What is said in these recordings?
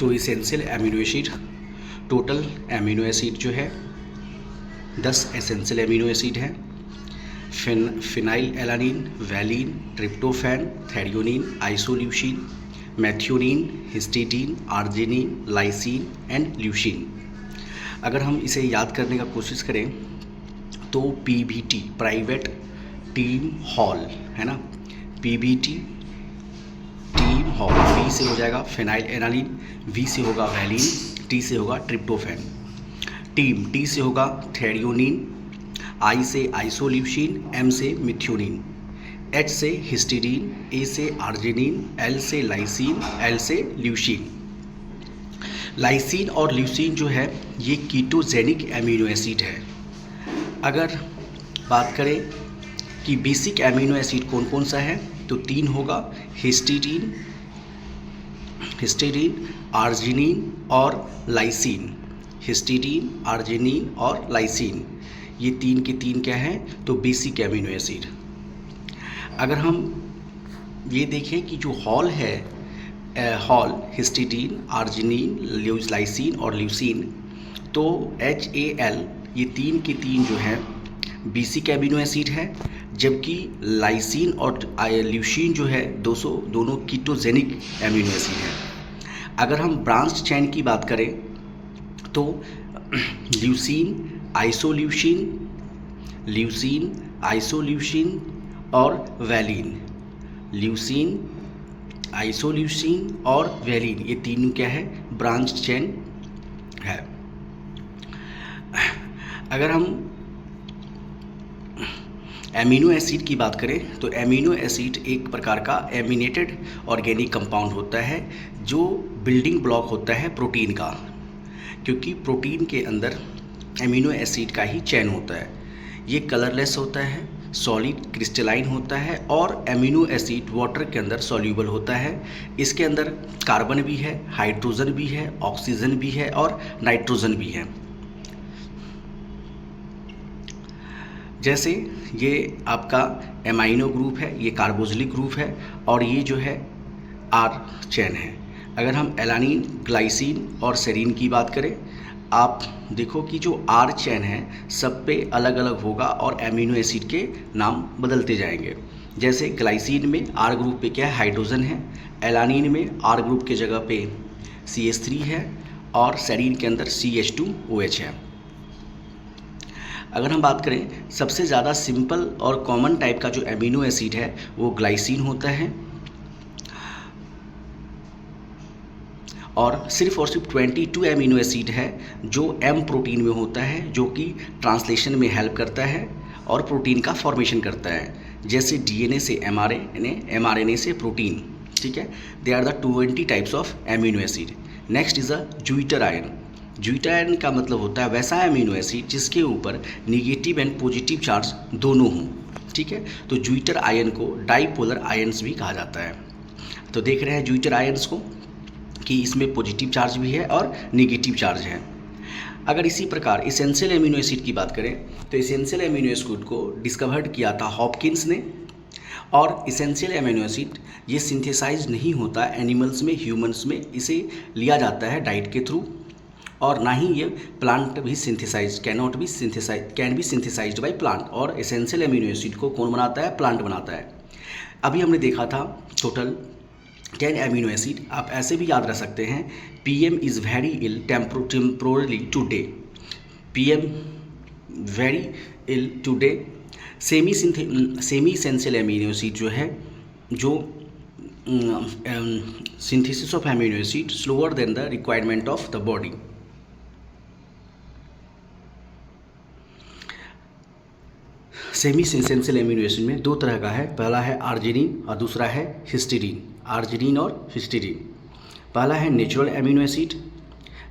तो essential amino acid, total amino acid जो है 10 एसेंशियल एमिनो एसिड हैं। Phenylalanine, valine, tryptophan, threonine, isoleucine, methionine, histidine, arginine, lysine and leucine. अगर हम इसे याद करने का कोशिश करें तो पीबीटी, प्राइवेट टीम हॉल, है ना, पीबीटी टीम हॉल, पी से हो जाएगा फिनाइल एलानिन, वी से होगा वैलिन, टी से होगा ट्रिप्टोफैन, टीम टी से होगा थेरियोनिन, आई से आइसोल्यूसिन, एम से मिथ्योनिन, एच से हिस्टिडीन, ए से आर्जिनिन, एल से लाइसिन, एल से ल्यूसिन। लाइसिन और ल्यूसिन जो है ये कीटोजेनिक एमिनो एसिड है। अगर बात करें कि बेसिक एमिनो एसिड कौन कौन सा है तो 3 होगा, हिस्टिडीन, आर्जिनिन और लाइसिन। हिस्टिडीन, आर्जिनिन और लाइसिन, ये 3 के 3 क्या हैं तो बेसिक एमिनो एसिड। अगर हम ये देखें कि जो हॉल है, हॉल हिस्टिडीन, आर्जिनिन, लाइसिन और ल्यूसिन, तो HAL ये 3 के 3 जो है बेसिक एमिनो एसिड है, जबकि लाइसिन और ल्यूसिन जो है दोनों कीटोजेनिक एमिनो एसिड है। अगर हम ब्रांच चेन की बात करें तो ल्यूसिन, आइसोल्यूसिन और वैलिन, ल्यूसिन, आइसोल्यूसिन और वैलिन, ये तीनों क्या है ब्रांच चेन है। अगर हम एमिनो एसिड की बात करें तो एमिनो एसिड एक प्रकार का एमिनेटेड ऑर्गेनिक कंपाउंड होता है जो बिल्डिंग ब्लॉक होता है प्रोटीन का, क्योंकि प्रोटीन के अंदर एमिनो एसिड का ही चेन होता है। ये कलरलेस होता है, सॉलिड क्रिस्टलाइन होता है और एमिनो एसिड वाटर के अंदर सॉल्यूबल होता है। इसके अंदर कार्बन भी है, हाइड्रोजन भी है, ऑक्सीजन भी है और नाइट्रोजन भी है। जैसे ये आपका एमाइनो ग्रुप है, ये कार्बोक्सिलिक ग्रुप है और ये जो है आर चेन है। अगर हम एलानिन, ग्लाइसिन और सेरीन की बात करें, आप देखो कि जो आर चेन है सब पे अलग अलग होगा और एमिनो एसिड के नाम बदलते जाएंगे। जैसे ग्लाइसिन में आर ग्रुप पे क्या है हाइड्रोजन है, एलानिन में आर ग्रुप के जगह पे CH3 है और सेरीन के अंदर CH2OH है। अगर हम बात करें सबसे ज़्यादा सिंपल और कॉमन टाइप का जो एमिनो एसिड है वो ग्लाइसिन होता है और सिर्फ 22 एमिनो एसिड है जो M प्रोटीन में होता है, जो कि ट्रांसलेशन में हेल्प करता है और प्रोटीन का फॉर्मेशन करता है। जैसे DNA से mRNA, mRNA से प्रोटीन, ठीक है। They are the 20 types of amino acid. Next is a zwitterion. Zwitterion का मतलब होता है वैसा एमिनो एसिड जिसके ऊपर निगेटिव एंड पॉजिटिव चार्ज दोनों हों, ठीक है। तो ज्यूटर आयन को डाइपोलर आयन्स भी कहा जाता है। तो देख रहे हैं ज्यूटर आयन्स को कि इसमें पॉजिटिव चार्ज भी है और नेगेटिव चार्ज है। अगर इसी प्रकार इसेंशियल एमिनो एसिड की बात करें तो इसेंशियल एमिनो एसिड को डिस्कवर्ड किया था हॉपकिंस ने, और इसेंशियल एमिनो एसिड ये सिंथेसाइज नहीं होता एनिमल्स में, ह्यूमंस में इसे लिया जाता है डाइट के थ्रू, और ना ही ये प्लांट भी synthesize can be synthesized by plant. और इसेंशियल एमिनो एसिड को कौन बनाता है? प्लांट बनाता है। अभी हमने देखा था टोटल 10 एमिनो एसिड। आप ऐसे भी याद रख सकते हैं, PM is very ill temporarily today, PM very ill today. Semi essential amino acid जो है, जो synthesis of amino acid slower than the requirement of the body. Semi essential amino acid में 2 तरह का है, पहला है आर्जिनिन और दूसरा है हिस्टिडीन। आर्जिनिन और हिस्टिडीन। पहला है नेचुरल एमिनो एसिड,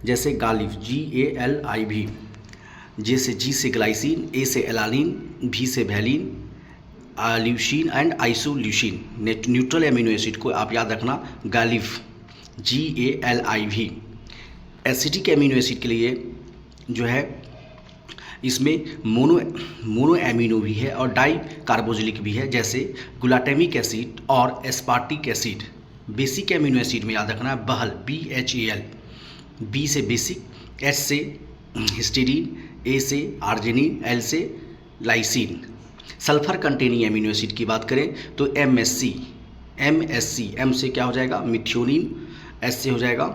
जैसे गालिव GALIV, जैसे G से ग्लाइसिन, A से एलानिन, V से valine, leucine and isoleucine. Neutral amino acid को आप याद रखना गालिव GALIV। एसिडिक एमिनो एसिड के लिए जो है इसमें मोनो एमिनो भी है और डाई कार्बोक्सिलिक भी है, जैसे ग्लूटामिक एसिड और aspartic acid. Basic amino acid में याद रखना है बहल BHAL। बी से बेसिक, एच से हिस्टीडीन, ए से आर्जिनिन, एल से lysine. Sulphur containing amino acid की बात करें तो एमएससी, एम से क्या हो जाएगा मिथ्योनिन, एस से हो जाएगा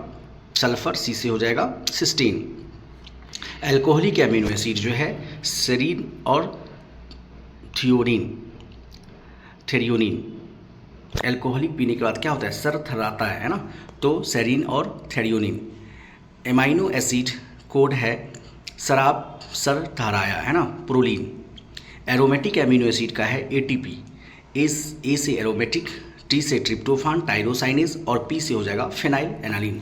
सल्फर, सी से हो जाएगा सिस्टीन। एल्कोहलिक एमिनो एसिड जो है सेरीन और थेरियोनिन। एल्कोहलिक पीने के बाद क्या होता है, सर थर्राता है ना, तो सेरीन और थेरियोनिन। एमाइनो एसिड कोड है शराब सर थराया है ना, प्रोलीन। एरोमेटिक एमिनो एसिड का है एटीपी, ए से एरोमेटिक, टी से ट्रिप्टोफान टायरोसाइनेज और पी से हो जाएगा फेनाइल एनालिन।